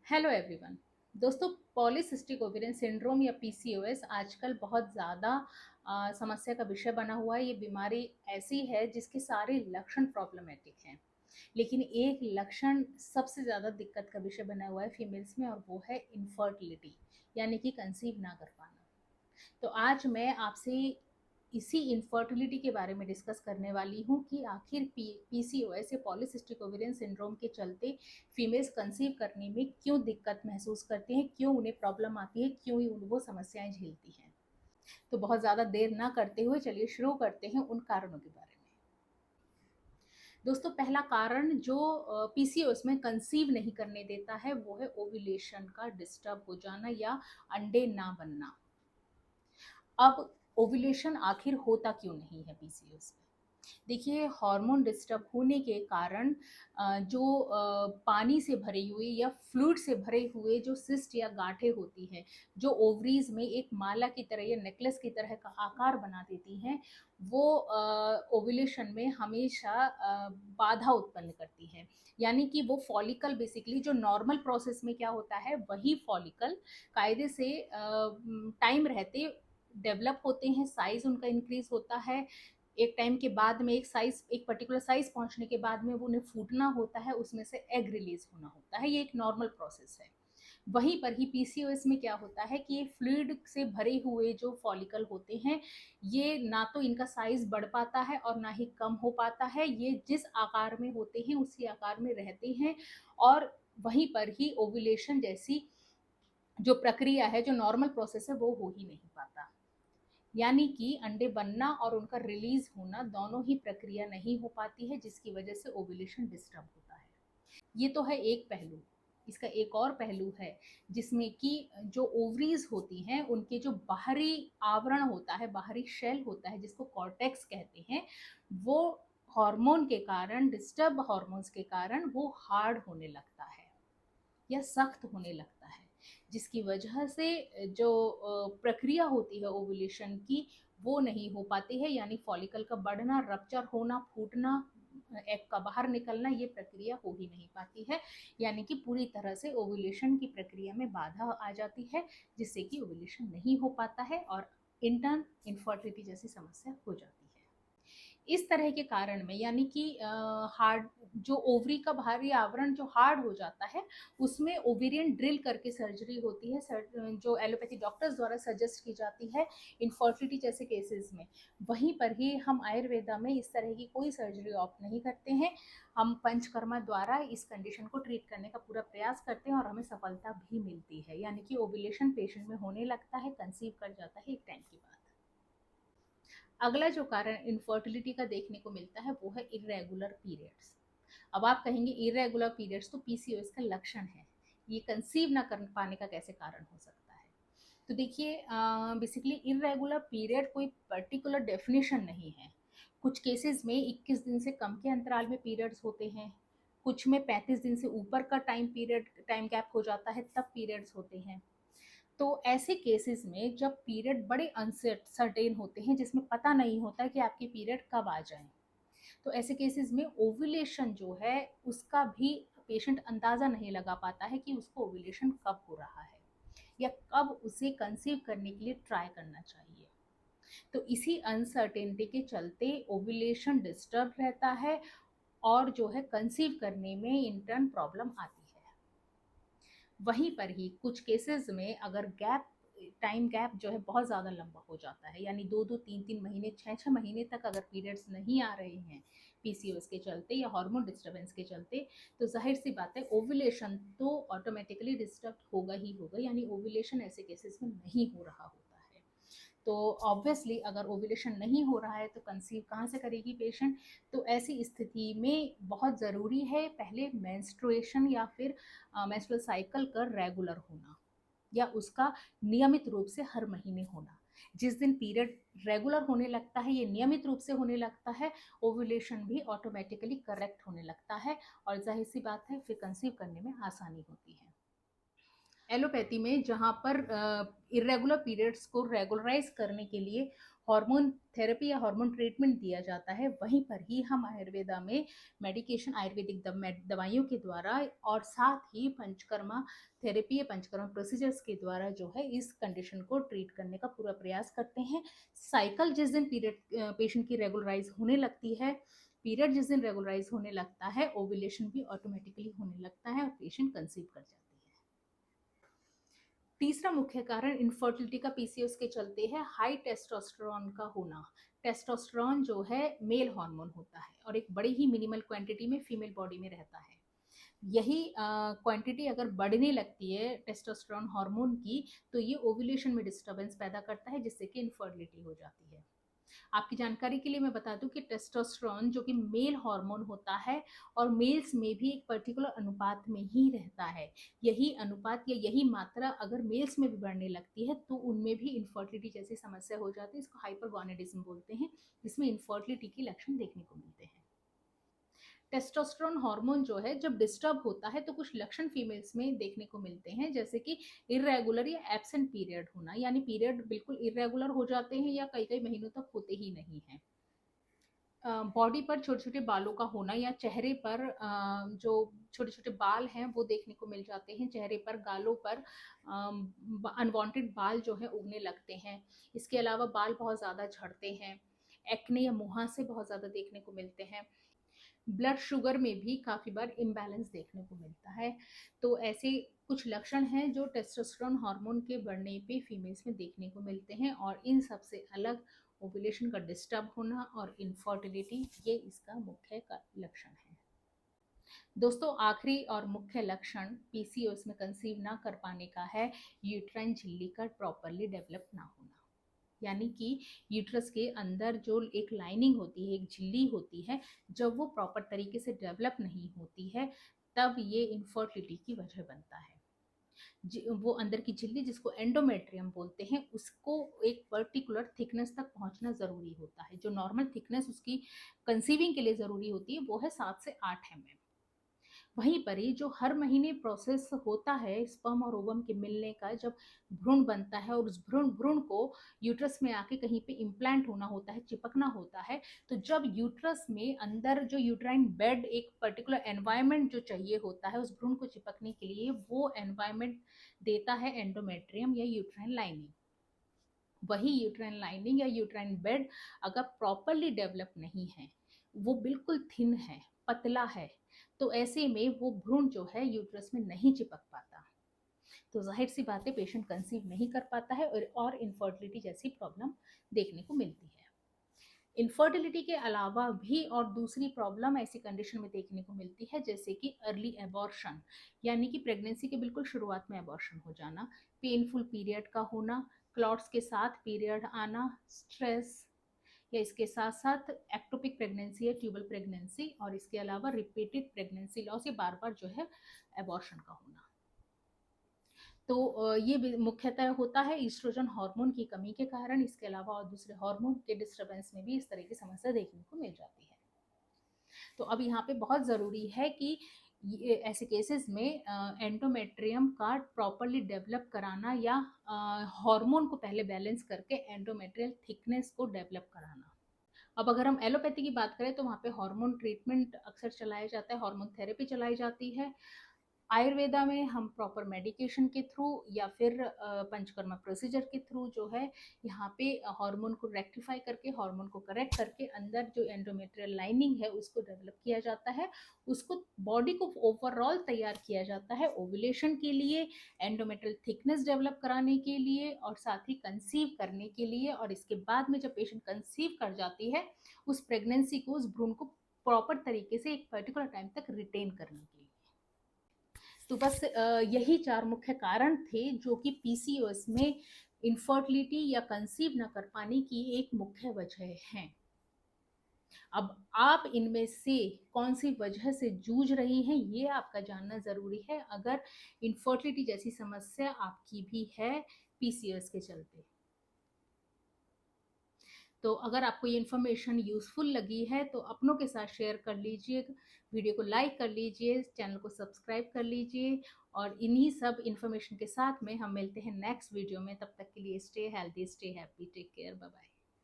Hello everyone. दोस्तों, polycystic ovarian syndrome या PCOS आजकल बहुत ज़्यादा समस्या का विषय बना हुआ है। ये बीमारी ऐसी है जिसके सारे लक्षण प्रॉब्लमेटिक हैं, लेकिन एक लक्षण सबसे ज़्यादा दिक्कत का विषय बना हुआ है फीमेल्स में, और वो है इनफर्टिलिटी, यानी कि कंसीव ना कर पाना। तो आज मैं आपसे इसी इनफर्टिलिटी के बारे में डिस्कस करने वाली हूँ कि आखिर पीसीओएस या पॉलीसिस्टिक ओवेरियन सिंड्रोम के चलते फीमेल्स कंसीव करने में क्यों दिक्कत महसूस करते हैं, क्यों उन्हें प्रॉब्लम आती है, क्यों वो समस्याएं झेलती हैं। तो बहुत ज़्यादा देर ना करते हुए चलिए शुरू करते हैं उन कारणों के बारे में। दोस्तों, पहला कारण जो पीसीओएस में कंसीव नहीं करने देता है वो है ओव्यूलेशन का डिस्टर्ब हो जाना या अंडे ना बनना। अब ओव्यूलेशन आखिर होता क्यों नहीं है पीसीओएस में? देखिए, हार्मोन डिस्टर्ब होने के कारण जो पानी से भरे हुए या फ्लूइड से भरे हुए जो सिस्ट या गांठें होती हैं, जो ओवरीज में एक माला की तरह या नेकलेस की तरह का आकार बना देती हैं, वो ओव्यूलेशन में हमेशा बाधा उत्पन्न करती हैं। यानी कि वो फॉलिकल बेसिकली जो नॉर्मल प्रोसेस में क्या होता है, वही फॉलिकल कायदे से टाइम रहते डेवलप होते हैं, साइज उनका इंक्रीज होता है। एक टाइम के बाद में एक पर्टिकुलर साइज पहुंचने के बाद में वो उन्हें फूटना होता है, उसमें से एग रिलीज होना होता है। ये एक नॉर्मल प्रोसेस है। वहीं पर ही पीसीओएस में क्या होता है कि ये फ्लूइड से भरे हुए जो फॉलिकल होते हैं, ये ना तो इनका साइज बढ़ पाता है और ना ही कम हो पाता है। ये जिस आकार में होते हैं उसी आकार में रहते हैं, और वहीं पर ही ओव्यूलेशन जैसी जो प्रक्रिया है, जो नॉर्मल प्रोसेस है, वो हो ही नहीं पाता। यानी कि अंडे बनना और उनका रिलीज होना दोनों ही प्रक्रिया नहीं हो पाती है, जिसकी वजह से ओव्यूलेशन डिस्टर्ब होता है। ये तो है एक पहलू। इसका एक और पहलू है जिसमें कि जो ओवरीज होती हैं, उनके जो बाहरी आवरण होता है, बाहरी शेल होता है, जिसको कॉर्टेक्स कहते हैं, वो हार्मोन के कारण, डिस्टर्ब हार्मोन्स के कारण वो हार्ड होने लगता है या सख्त होने लगता है, जिसकी वजह से जो प्रक्रिया होती है ओव्यूलेशन की, वो नहीं हो पाती है। यानी फॉलिकल का बढ़ना, रप्चर होना, फूटना, एग का बाहर निकलना, ये प्रक्रिया हो ही नहीं पाती है। यानी कि पूरी तरह से ओव्यूलेशन की प्रक्रिया में बाधा आ जाती है, जिससे कि ओव्यूलेशन नहीं हो पाता है और इंटर्न इनफर्टिलिटी जैसी समस्या हो जाती है। इस तरह के कारण में, यानी कि हार्ड जो ओवरी का बाहरी आवरण जो हार्ड हो जाता है, उसमें ओवेरियन ड्रिल करके सर्जरी होती है, जो एलोपैथी डॉक्टर्स द्वारा सजेस्ट की जाती है इनफर्टिलिटी जैसे केसेस में। वहीं पर ही हम आयुर्वेदा में इस तरह की कोई सर्जरी ऑप्ट नहीं करते हैं। हम पंचकर्मा द्वारा इस कंडीशन को ट्रीट करने का पूरा प्रयास करते हैं और हमें सफलता भी मिलती है। यानी कि ओव्यूलेशन पेशेंट में होने लगता है, कंसीव कर जाता है एक टाइम के बाद। अगला जो कारण इनफर्टिलिटी का देखने को मिलता है वो है इरेगुलर पीरियड्स। अब आप कहेंगे इरेगुलर पीरियड्स तो पीसीओएस का लक्षण है, ये कंसीव ना कर पाने का कैसे कारण हो सकता है? तो देखिए, बेसिकली इरेगुलर पीरियड कोई पर्टिकुलर डेफिनेशन नहीं है। कुछ केसेस में 21 दिन से कम के अंतराल में पीरियड्स होते हैं, कुछ में 35 दिन से ऊपर का टाइम गैप हो जाता है, तब पीरियड्स होते हैं। तो ऐसे केसेस में जब पीरियड बड़े अनसर्टेन होते हैं, जिसमें पता नहीं होता कि आपके पीरियड कब आ जाए, तो ऐसे केसेस में ओव्यूलेशन जो है उसका भी पेशेंट अंदाजा नहीं लगा पाता है कि उसको ओव्यूलेशन कब हो रहा है या कब उसे कंसीव करने के लिए ट्राई करना चाहिए। तो इसी अनसर्टेनिटी के चलते ओव्यूलेशन डिस्टर्ब रहता है, और जो है कंसीव करने में इंटर्न प्रॉब्लम आती है। वहीं पर ही कुछ केसेस में अगर टाइम गैप जो है बहुत ज़्यादा लंबा हो जाता है, यानी 2-2, 3-3 महीने, 6-6 महीने तक अगर पीरियड्स नहीं आ रहे हैं पीसीओएस के चलते या हार्मोन डिस्टर्बेंस के चलते, तो जाहिर सी बात है ओव्यूलेशन तो ऑटोमेटिकली डिस्टर्ब होगा ही होगा। यानी ओव्यूलेशन ऐसे केसेस में नहीं हो रहा होता है। तो ऑब्वियसली अगर ओव्यूलेशन नहीं हो रहा है तो कंसीव कहाँ से करेगी पेशेंट? तो ऐसी स्थिति में बहुत ज़रूरी है पहले मेंस्ट्रुएशन या फिर मेंस्ट्रुअल साइकिल का रेगुलर होना, या उसका नियमित रूप से हर महीने होना। जिस दिन पीरियड रेगुलर होने लगता है, ये नियमित रूप से होने लगता है, ओव्यूलेशन भी ऑटोमेटिकली करेक्ट होने लगता है, और जाहिर सी बात है फिर कंसीव करने में आसानी होती है। एलोपैथी में जहाँ पर इर्रेगुलर पीरियड्स को रेगुलराइज करने के लिए हार्मोन थेरेपी या हार्मोन ट्रीटमेंट दिया जाता है, वहीं पर ही हम आयुर्वेदा में मेडिकेशन आयुर्वेदिक दवाइयों के द्वारा और साथ ही पंचकर्मा थेरेपी या पंचकर्मा प्रोसीजर्स के द्वारा जो है इस कंडीशन को ट्रीट करने का पूरा प्रयास करते हैं। साइकिल जिस दिन पीरियड पेशेंट की रेगुलराइज होने लगती है, पीरियड जिस दिन रेगुलराइज होने लगता है, ओव्यूलेशन भी ऑटोमेटिकली होने लगता है और पेशेंट कंसीव कर जाती है। तीसरा मुख्य कारण इनफर्टिलिटी का पीसीओएस के चलते है हाई टेस्टोस्टेरोन का होना। टेस्टोस्टेरोन जो है मेल हार्मोन होता है और एक बड़ी ही मिनिमल क्वांटिटी में फीमेल बॉडी में रहता है। यही क्वांटिटी अगर बढ़ने लगती है टेस्टोस्टेरोन हार्मोन की, तो ये ओव्यूलेशन में डिस्टरबेंस पैदा करता है, जिससे कि इनफर्टिलिटी हो जाती है। आपकी जानकारी के लिए मैं बता दूं कि टेस्टोस्टेरोन जो कि मेल हार्मोन होता है और मेल्स में भी एक पर्टिकुलर अनुपात में ही रहता है। यही अनुपात या यही मात्रा अगर मेल्स में भी बढ़ने लगती है तो उनमें भी इनफर्टिलिटी जैसी समस्या हो जाती है। इसको हाइपरगोनेडिज्म बोलते हैं, जिसमें इनफर्टिलिटी के लक्षण देखने को मिलते हैं। टेस्टोस्टेरोन हार्मोन जो है जब डिस्टर्ब होता है तो कुछ लक्षण फीमेल्स में देखने को मिलते हैं, जैसे कि इरेगुलर या एब्सेंट पीरियड होना, यानी पीरियड बिल्कुल इरेगुलर हो जाते हैं या कई कई महीनों तक होते ही नहीं हैं। बॉडी पर छोटे छोटे बालों का होना या चेहरे पर जो छोटे छोटे बाल हैं वो देखने को मिल जाते हैं। चेहरे पर, गालों पर अनवांटेड बाल जो है उगने लगते हैं। इसके अलावा बाल बहुत ज़्यादा झड़ते हैं। एक्ने या मुहासे बहुत ज़्यादा देखने को मिलते हैं। ब्लड शुगर में भी काफ़ी बार इम्बैलेंस देखने को मिलता है। तो ऐसे कुछ लक्षण हैं जो टेस्टोस्टेरोन हार्मोन के बढ़ने पे फीमेल्स में देखने को मिलते हैं, और इन सबसे अलग ओव्यूलेशन का डिस्टर्ब होना और इनफर्टिलिटी, ये इसका मुख्य लक्षण है। दोस्तों, आखिरी और मुख्य लक्षण पीसीओएस में कंसीव ना कर पाने का है यूट्राइन झिल्ली का प्रॉपरली डेवलप ना होना। यानी कि यूट्रस के अंदर जो एक लाइनिंग होती है, एक झिल्ली होती है, जब वो प्रॉपर तरीके से डेवलप नहीं होती है तब ये इनफर्टिलिटी की वजह बनता है। वो अंदर की झिल्ली जिसको एंडोमेट्रियम बोलते हैं, उसको एक पर्टिकुलर थिकनेस तक पहुंचना जरूरी होता है। जो नॉर्मल थिकनेस उसकी कंसीविंग के लिए जरूरी होती है वो है 7 से 8 mm। वहीं पर ही जो हर महीने प्रोसेस होता है स्पर्म और ओवम के मिलने का, जब भ्रूण बनता है और उस भ्रूण भ्रूण को यूट्रस में आके कहीं पे इम्प्लांट होना होता है, चिपकना होता है, तो जब यूट्रस में अंदर जो यूट्राइन बेड एक पर्टिकुलर एनवायरनमेंट जो चाहिए होता है उस भ्रूण को चिपकने के लिए, वो एनवायरनमेंट देता है एंडोमेट्रियम या यूट्राइन लाइनिंग। वही यूट्राइन लाइनिंग या यूट्राइन बेड अगर प्रॉपरली डेवलप नहीं है, वो बिल्कुल थिन है, पतला है, तो ऐसे में वो भ्रूण जो है यूट्रस में नहीं चिपक पाता। तो जाहिर सी बात है पेशेंट कंसीव नहीं कर पाता है और इनफर्टिलिटी जैसी प्रॉब्लम देखने को मिलती है। इनफर्टिलिटी के अलावा भी और दूसरी प्रॉब्लम ऐसी कंडीशन में देखने को मिलती है, जैसे कि अर्ली एबॉर्शन, यानी कि प्रेगनेंसी के बिल्कुल शुरुआत में एबॉर्शन हो जाना, पेनफुल पीरियड का होना, क्लॉट्स के साथ पीरियड आना, स्ट्रेस, या इसके साथ साथ एक्टोपिक प्रेगनेंसी या ट्यूबल प्रेगनेंसी, और इसके अलावा रिपीटेड प्रेगनेंसी लॉस, ये बार बार जो है एबॉर्शन का होना। तो ये मुख्यतः होता है ईस्ट्रोजन हार्मोन की कमी के कारण। इसके अलावा और दूसरे हार्मोन के डिस्टर्बेंस में भी इस तरह की समस्या देखने को मिल जाती है। तो अब यहाँ पे बहुत ज़रूरी है कि ऐसे केसेस में एंडोमेट्रियम का प्रॉपरली डेवलप कराना या हार्मोन को पहले बैलेंस करके एंडोमेट्रियल थिकनेस को डेवलप कराना। अब अगर हम एलोपैथी की बात करें तो वहाँ पे हार्मोन ट्रीटमेंट अक्सर चलाया जाता है, हार्मोन थेरेपी चलाई जाती है। आयुर्वेदा में हम प्रॉपर मेडिकेशन के थ्रू या फिर पंचकर्मा प्रोसीजर के थ्रू जो है यहाँ पे हार्मोन को रेक्टिफाई करके, हार्मोन को करेक्ट करके अंदर जो एंडोमेट्रियल लाइनिंग है उसको डेवलप किया जाता है, उसको बॉडी को ओवरऑल तैयार किया जाता है ओव्यूलेशन के लिए, एंडोमेट्रियल थिकनेस डेवलप कराने के लिए और साथ ही कंसीव करने के लिए। और इसके बाद में जब पेशेंट कंसीव कर जाती है, उस प्रेगनेंसी को, उस भ्रूण को प्रॉपर तरीके से एक पर्टिकुलर टाइम तक रिटेन करने के लिए। तो बस यही 4 मुख्य कारण थे जो कि पीसीओएस में इनफर्टिलिटी या कंसीव न कर पाने की एक मुख्य वजह है। अब आप इनमें से कौन सी वजह से जूझ रही हैं ये आपका जानना जरूरी है, अगर इनफर्टिलिटी जैसी समस्या आपकी भी है पीसीओएस के चलते। तो अगर आपको ये इन्फॉर्मेशन यूज़फुल लगी है तो अपनों के साथ शेयर कर लीजिए, वीडियो को लाइक कर लीजिए, चैनल को सब्सक्राइब कर लीजिए और इन्हीं सब इन्फॉर्मेशन के साथ में हम मिलते हैं नेक्स्ट वीडियो में। तब तक के लिए stay healthy, stay happy, take care, bye bye.